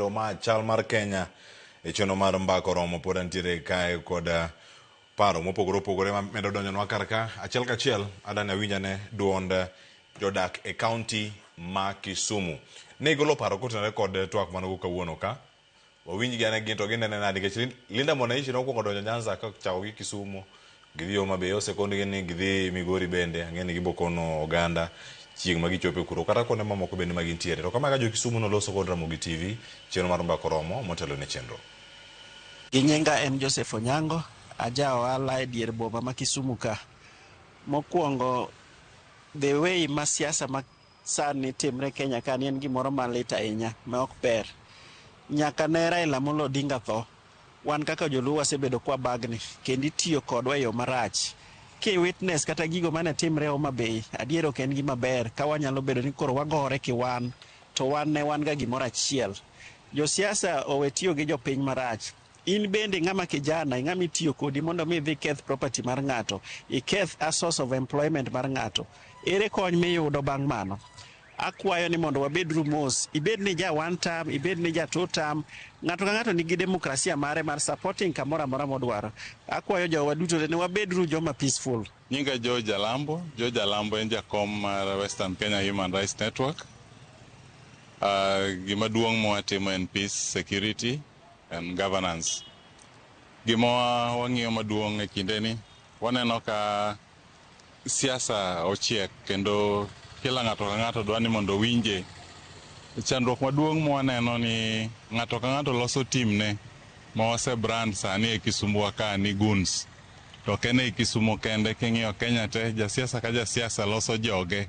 kendo ma chal mar Kenya e chono mar mbako romo pod antiere kae kod paro mopogore opogore ma medo donjonwa kar ka achiel kachiel adani awinjane duond jodak e kaunti ma Kisumu. Ne igolo paro kotenore kod twak manogo kawuono ka. Wawinj gi ane ginto ginene nadi nikech Linda Mwananchi nokwongo donjo Nyanza ka chako gi Kisumu, gidhi Homa Bay, osekond gini gidhi Migori bende, ang'eni gibokono oganda chieng' ma gichope kuro kata kone mamoko bende ma gintiere. To kama ka jo Kisumu noloso kod Ramogi TV chenro mar mbako romo motelo ne chenro. Ginyenga en Joseph Onyango, aja ohala e dier boma ma Kisumu ka. Mokwongo the way ma siasa ma sani timre Kenya ka en gimoro malit ahinya ma ok ber. Nyaka ne Raila Amolo Odinga tho, wan kaka joluo wasebedo kwa bagni kendo itiyo kodwa e yo marach. Ki witness kata gigo mane timre Homa Bay, adier ok en gima ber ka wanyalo bedo ni koro wagore kiwan to wan ne wan ga gimoro achiel. Josiasa owe tiyo gi jopiny marach. In bende ng'ama kijana, ng'ama itiyo kodi mondo mi dhi keth property mar ng'ato, iketh a source of employment mar ng'ato. Ere kony miyudo bang' mano? Akwayo ni mondo wabedru mos, ibed ni ja one term, ibed ni ja two term, ng'ato ka ng'ato nigi demokrasia mare mar supporting kamoro amora modwaro. Akwayo jowa duto ne wabedru joma peaceful. Nyinga George Alambo en jakom mar Western Kenya Human Rights Network. Gima duong' mwatimo en peace, security and governance. Gima wang'iyo maduong' e kindeni, waneno ka siasa ochiek kendo kila ng'ato ka ng'ato dwani mondo winje. Chandruok maduong' mwaneno ni ng'ato ka ng'ato loso timne ma wase brand sani e Kisumu ka ni goons. To kene e Kisumu kende king'iyo Kenya te, jasiasa ka jasiasa loso joge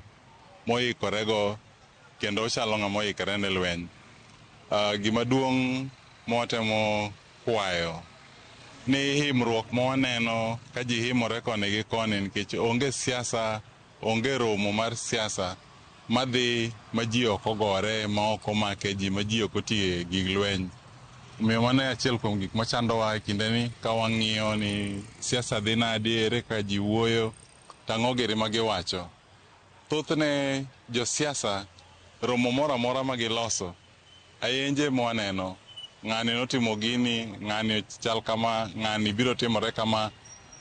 moikorego kendo ochalo ng'ama oikore ne lweny. Gima duong' mwatemo kwayo ni himruok mwaneno ka ji himore koni gi koni nikech onge siasa, onge romo mar siasa madhi ma ji ok ogore, ma ok omake ji, ma ji ok otiye gig lweny. Omiyo mano achiel kuom gik machandowa e kindeni ka wang'iyo ni siasa dhi nadi, ere ka ji wuoyo, tang'o giri ma giwacho. Thothne josiasa romo moro amora ma giloso, ayenje mwaneno, ng'ani notimo gini, ng'ani chal kama, ng'ani biro timore kama.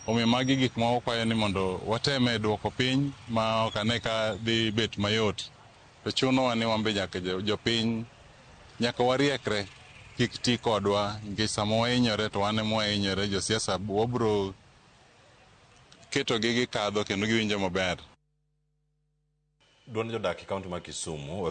Omiyo magi gik ma wakwayo ni mondo wateme duoko piny ma ok ane ka dhi bet mayot. To chunowa ni wambe nyaka jopiny nyaka wariekre kik ti kodwa nikech sama wahinyore to wan ema wahinyore. Josiasa wabro keto gikadho kendo giwinjo maber. Duond jodak e kaunti ma Kisumu